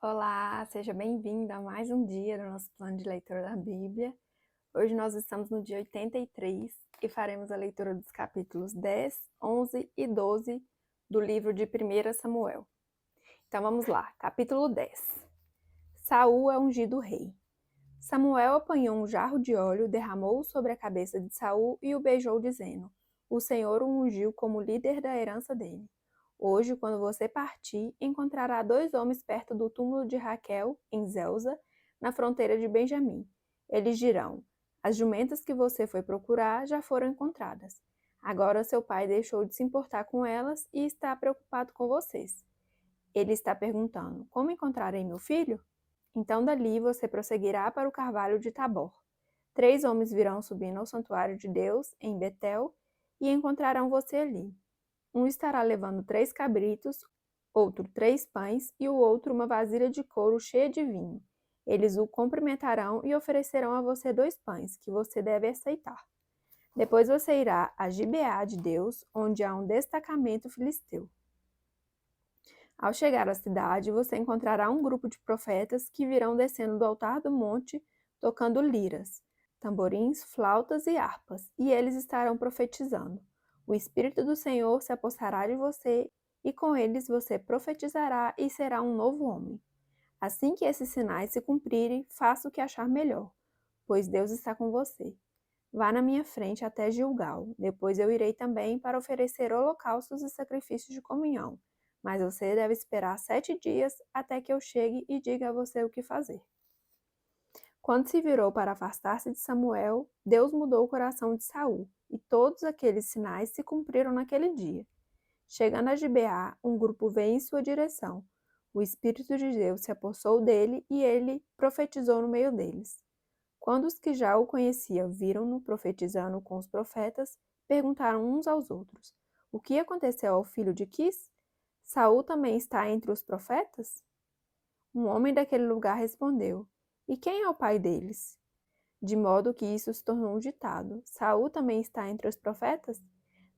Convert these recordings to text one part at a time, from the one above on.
Olá, seja bem-vindo a mais um dia do nosso plano de leitura da Bíblia. Hoje nós estamos no dia 83 e faremos a leitura dos capítulos 10, 11 e 12 do livro de 1 Samuel. Então vamos lá, capítulo 10. Saul é ungido rei. Samuel apanhou um jarro de óleo, derramou-o sobre a cabeça de Saul e o beijou, dizendo: O Senhor o ungiu como líder da herança dele. Hoje, quando você partir, encontrará 2 homens perto do túmulo de Raquel, em Zelza, na fronteira de Benjamim. Eles dirão: As jumentas que você foi procurar já foram encontradas. Agora seu pai deixou de se importar com elas e está preocupado com vocês. Ele está perguntando: Como encontrarei meu filho? Então dali você prosseguirá para o carvalho de Tabor. 3 homens virão subindo ao santuário de Deus, em Betel, e encontrarão você ali. Um estará levando 3 cabritos, outro 3 pães e o outro uma vasilha de couro cheia de vinho. Eles o cumprimentarão e oferecerão a você 2 pães, que você deve aceitar. Depois você irá a Gibeá de Deus, onde há um destacamento filisteu. Ao chegar à cidade, você encontrará um grupo de profetas que virão descendo do altar do monte, tocando liras, tamborins, flautas e harpas, e eles estarão profetizando. O Espírito do Senhor se apossará de você, e com eles você profetizará e será um novo homem. Assim que esses sinais se cumprirem, faça o que achar melhor, pois Deus está com você. Vá na minha frente até Gilgal, depois eu irei também para oferecer holocaustos e sacrifícios de comunhão, mas você deve esperar 7 dias até que eu chegue e diga a você o que fazer. Quando se virou para afastar-se de Samuel, Deus mudou o coração de Saul, e todos aqueles sinais se cumpriram naquele dia. Chegando a Gibeá, um grupo veio em sua direção. O Espírito de Deus se apossou dele e ele profetizou no meio deles. Quando os que já o conheciam viram-no profetizando com os profetas, perguntaram uns aos outros: O que aconteceu ao filho de Quis? Saul também está entre os profetas? Um homem daquele lugar respondeu: E quem é o pai deles? De modo que isso se tornou um ditado: Saul também está entre os profetas?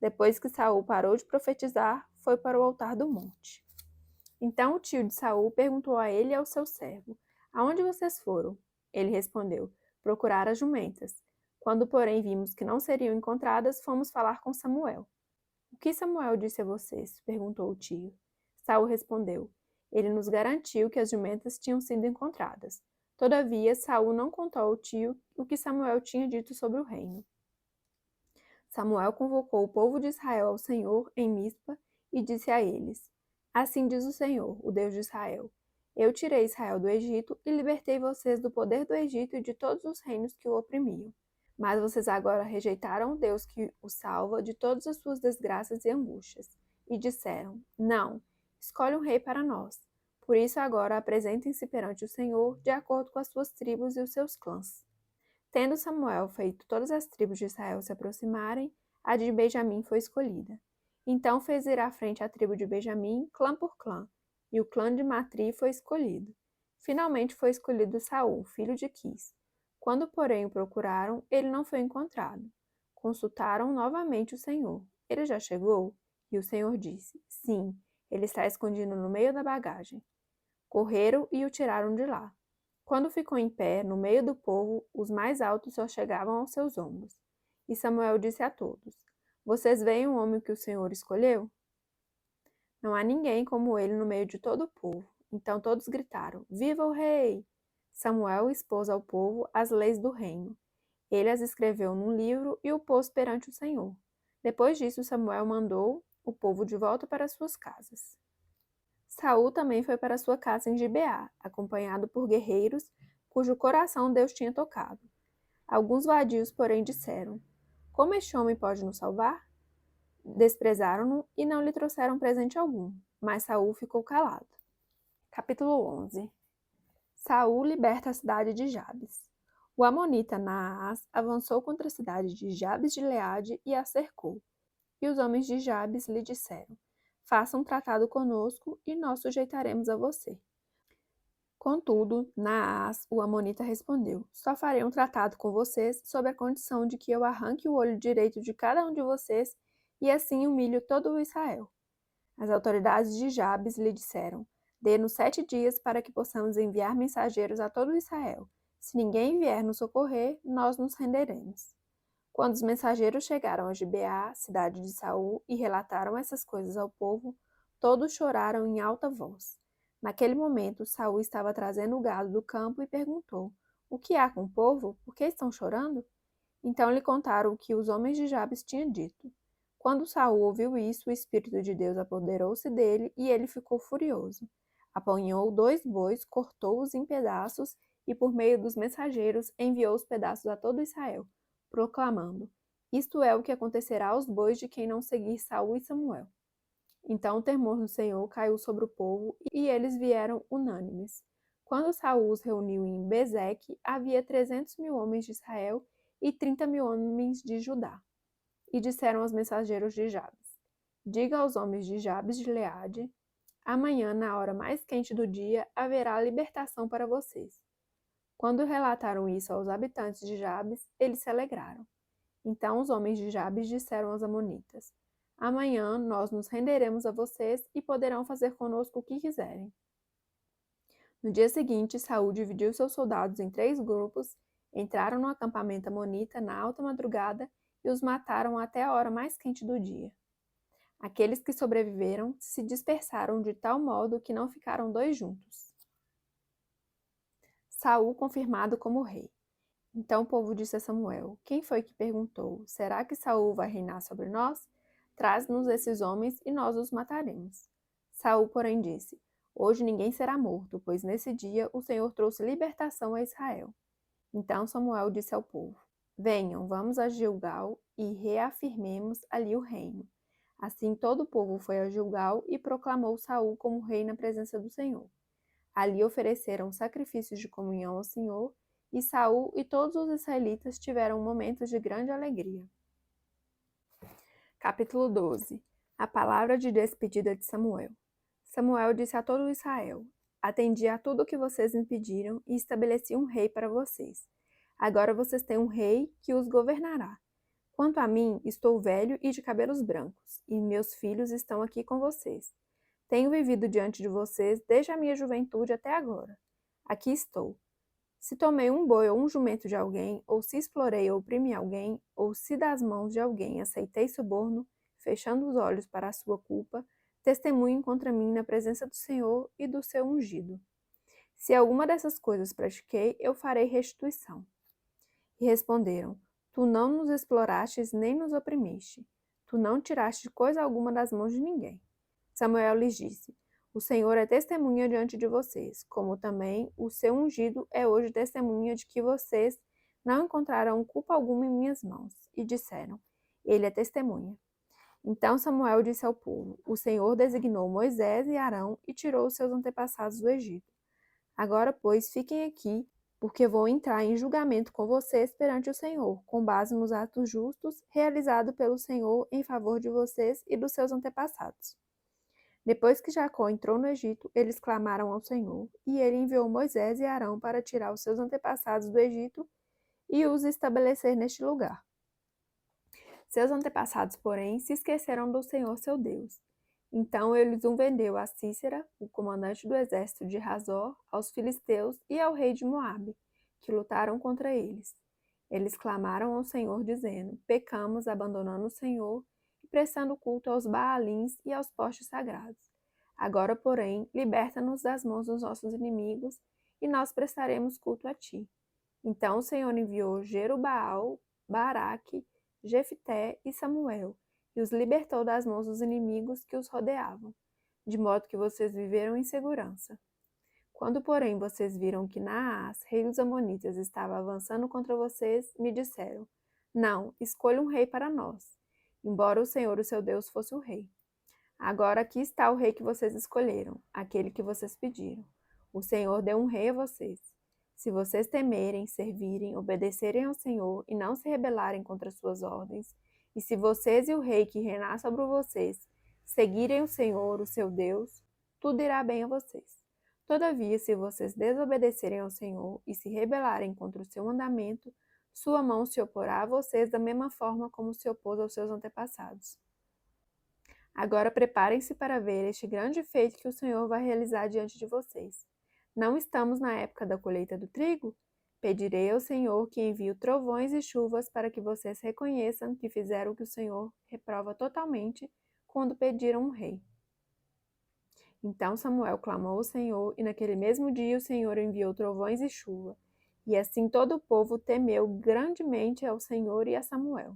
Depois que Saul parou de profetizar, foi para o altar do monte. Então o tio de Saul perguntou a ele e ao seu servo: Aonde vocês foram? Ele respondeu: Procurar as jumentas. Quando, porém, vimos que não seriam encontradas, fomos falar com Samuel. O que Samuel disse a vocês? Perguntou o tio. Saul respondeu: Ele nos garantiu que as jumentas tinham sido encontradas. Todavia, Saul não contou ao tio o que Samuel tinha dito sobre o reino. Samuel convocou o povo de Israel ao Senhor em Mispa e disse a eles: Assim diz o Senhor, o Deus de Israel: Eu tirei Israel do Egito e libertei vocês do poder do Egito e de todos os reinos que o oprimiam. Mas vocês agora rejeitaram o Deus que o salva de todas as suas desgraças e angústias, e disseram: Não, escolhe um rei para nós. Por isso agora apresentem-se perante o Senhor de acordo com as suas tribos e os seus clãs. Tendo Samuel feito todas as tribos de Israel se aproximarem, a de Benjamim foi escolhida. Então fez ir à frente a tribo de Benjamim, clã por clã, e o clã de Matri foi escolhido. Finalmente foi escolhido Saul, filho de Quis. Quando, porém, o procuraram, ele não foi encontrado. Consultaram novamente o Senhor. Ele já chegou? E o Senhor disse: Sim, ele está escondido no meio da bagagem. Correram e o tiraram de lá. Quando ficou em pé, no meio do povo, os mais altos só chegavam aos seus ombros. E Samuel disse a todos: Vocês veem o homem que o Senhor escolheu? Não há ninguém como ele no meio de todo o povo. Então todos gritaram: Viva o rei! Samuel expôs ao povo as leis do reino. Ele as escreveu num livro e o pôs perante o Senhor. Depois disso, Samuel mandou o povo de volta para suas casas. Saul também foi para sua casa em Gibeá, acompanhado por guerreiros cujo coração Deus tinha tocado. Alguns vadios, porém, disseram: Como este homem pode nos salvar? Desprezaram-no e não lhe trouxeram presente algum, mas Saul ficou calado. Capítulo 11. Saul liberta a cidade de Jabes. O amonita Naás avançou contra a cidade de Jabes de Leade e a cercou. E os homens de Jabes lhe disseram: Faça um tratado conosco e nós sujeitaremos a você. Contudo, Naás, o amonita, respondeu: Só farei um tratado com vocês sob a condição de que eu arranque o olho direito de cada um de vocês e assim humilho todo o Israel. As autoridades de Jabes lhe disseram: Dê-nos 7 dias para que possamos enviar mensageiros a todo Israel. Se ninguém vier nos socorrer, nós nos renderemos. Quando os mensageiros chegaram a Gibeá, cidade de Saul, e relataram essas coisas ao povo, todos choraram em alta voz. Naquele momento, Saul estava trazendo o gado do campo e perguntou: O que há com o povo? Por que estão chorando? Então lhe contaram o que os homens de Jabes tinham dito. Quando Saul ouviu isso, o Espírito de Deus apoderou-se dele e ele ficou furioso. Apanhou 2 bois, cortou-os em pedaços e, por meio dos mensageiros, enviou os pedaços a todo Israel, proclamando: Isto é o que acontecerá aos bois de quem não seguir Saul e Samuel. Então o temor do Senhor caiu sobre o povo e eles vieram unânimes. Quando Saul os reuniu em Bezeque, havia 300.000 homens de Israel e 30.000 homens de Judá. E disseram aos mensageiros de Jabes: Diga aos homens de Jabes de Gileade: Amanhã, na hora mais quente do dia, haverá libertação para vocês. Quando relataram isso aos habitantes de Jabes, eles se alegraram. Então os homens de Jabes disseram aos amonitas: Amanhã nós nos renderemos a vocês e poderão fazer conosco o que quiserem. No dia seguinte, Saul dividiu seus soldados em 3 grupos, entraram no acampamento amonita na alta madrugada e os mataram até a hora mais quente do dia. Aqueles que sobreviveram se dispersaram de tal modo que não ficaram 2 juntos. Saul confirmado como rei. Então o povo disse a Samuel: Quem foi que perguntou: Será que Saul vai reinar sobre nós? Traz-nos esses homens e nós os mataremos. Saul, porém, disse: Hoje ninguém será morto, pois nesse dia o Senhor trouxe libertação a Israel. Então Samuel disse ao povo: Venham, vamos a Gilgal e reafirmemos ali o reino. Assim todo o povo foi a Gilgal e proclamou Saul como rei na presença do Senhor. Ali ofereceram sacrifícios de comunhão ao Senhor, e Saul e todos os israelitas tiveram momentos de grande alegria. Capítulo 12. A palavra de despedida de Samuel. Samuel disse a todo Israel: Atendi a tudo o que vocês me pediram e estabeleci um rei para vocês. Agora vocês têm um rei que os governará. Quanto a mim, estou velho e de cabelos brancos, e meus filhos estão aqui com vocês. Tenho vivido diante de vocês desde a minha juventude até agora. Aqui estou. Se tomei um boi ou um jumento de alguém, ou se explorei ou oprimi alguém, ou se das mãos de alguém aceitei suborno, fechando os olhos para a sua culpa, testemunhem contra mim na presença do Senhor e do seu ungido. Se alguma dessas coisas pratiquei, eu farei restituição. E responderam: Tu não nos exploraste nem nos oprimiste. Tu não tiraste coisa alguma das mãos de ninguém. Samuel lhes disse: O Senhor é testemunha diante de vocês, como também o seu ungido é hoje testemunha de que vocês não encontrarão culpa alguma em minhas mãos. E disseram: Ele é testemunha. Então Samuel disse ao povo: O Senhor designou Moisés e Arão e tirou os seus antepassados do Egito. Agora, pois, fiquem aqui, porque vou entrar em julgamento com vocês perante o Senhor, com base nos atos justos realizados pelo Senhor em favor de vocês e dos seus antepassados. Depois que Jacó entrou no Egito, eles clamaram ao Senhor, e ele enviou Moisés e Arão para tirar os seus antepassados do Egito e os estabelecer neste lugar. Seus antepassados, porém, se esqueceram do Senhor seu Deus. Então ele os vendeu a Sísera, o comandante do exército de Razor, aos filisteus e ao rei de Moabe, que lutaram contra eles. Eles clamaram ao Senhor, dizendo: Pecamos, abandonando o Senhor e prestando culto aos Baalins e aos postes sagrados. Agora, porém, liberta-nos das mãos dos nossos inimigos, e nós prestaremos culto a ti. Então o Senhor enviou Jerubaal, Baraque, Jefté e Samuel, e os libertou das mãos dos inimigos que os rodeavam, de modo que vocês viveram em segurança. Quando, porém, vocês viram que Naás, rei dos Amonitas, estava avançando contra vocês, me disseram: Não, escolha um rei para nós, embora o Senhor, o seu Deus, fosse o rei. Agora aqui está o rei que vocês escolheram, aquele que vocês pediram. O Senhor deu um rei a vocês. Se vocês temerem, servirem, obedecerem ao Senhor e não se rebelarem contra suas ordens, e se vocês e o rei que reinar sobre vocês seguirem o Senhor, o seu Deus, tudo irá bem a vocês. Todavia, se vocês desobedecerem ao Senhor e se rebelarem contra o seu mandamento, sua mão se oporá a vocês da mesma forma como se opôs aos seus antepassados. Agora preparem-se para ver este grande feito que o Senhor vai realizar diante de vocês. Não estamos na época da colheita do trigo? Pedirei ao Senhor que envie trovões e chuvas para que vocês reconheçam que fizeram o que o Senhor reprova totalmente quando pediram um rei. Então Samuel clamou ao Senhor, e naquele mesmo dia o Senhor enviou trovões e chuva. E assim todo o povo temeu grandemente ao Senhor e a Samuel.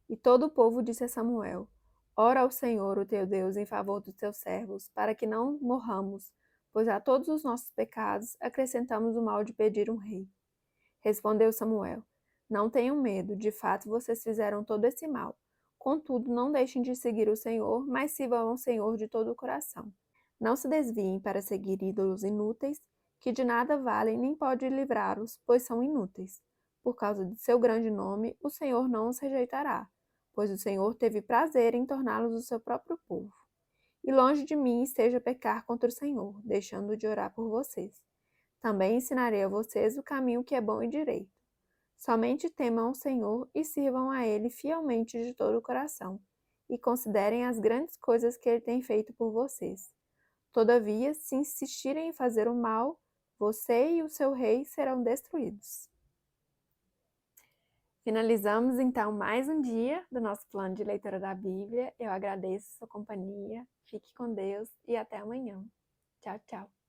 E todo o povo disse a Samuel: Ora ao Senhor, o teu Deus, em favor dos teus servos, para que não morramos, pois a todos os nossos pecados acrescentamos o mal de pedir um rei. Respondeu Samuel: Não tenham medo, de fato vocês fizeram todo esse mal. Contudo, não deixem de seguir o Senhor, mas sirvam ao Senhor de todo o coração. Não se desviem para seguir ídolos inúteis, que de nada valem nem pode livrá-los, pois são inúteis. Por causa de seu grande nome, o Senhor não os rejeitará, pois o Senhor teve prazer em torná-los o seu próprio povo. E longe de mim esteja pecar contra o Senhor, deixando de orar por vocês. Também ensinarei a vocês o caminho que é bom e direito. Somente temam o Senhor e sirvam a Ele fielmente de todo o coração, e considerem as grandes coisas que Ele tem feito por vocês. Todavia, se insistirem em fazer o mal, você e o seu rei serão destruídos. Finalizamos então mais um dia do nosso plano de leitura da Bíblia. Eu agradeço a sua companhia, fique com Deus e até amanhã. Tchau, tchau.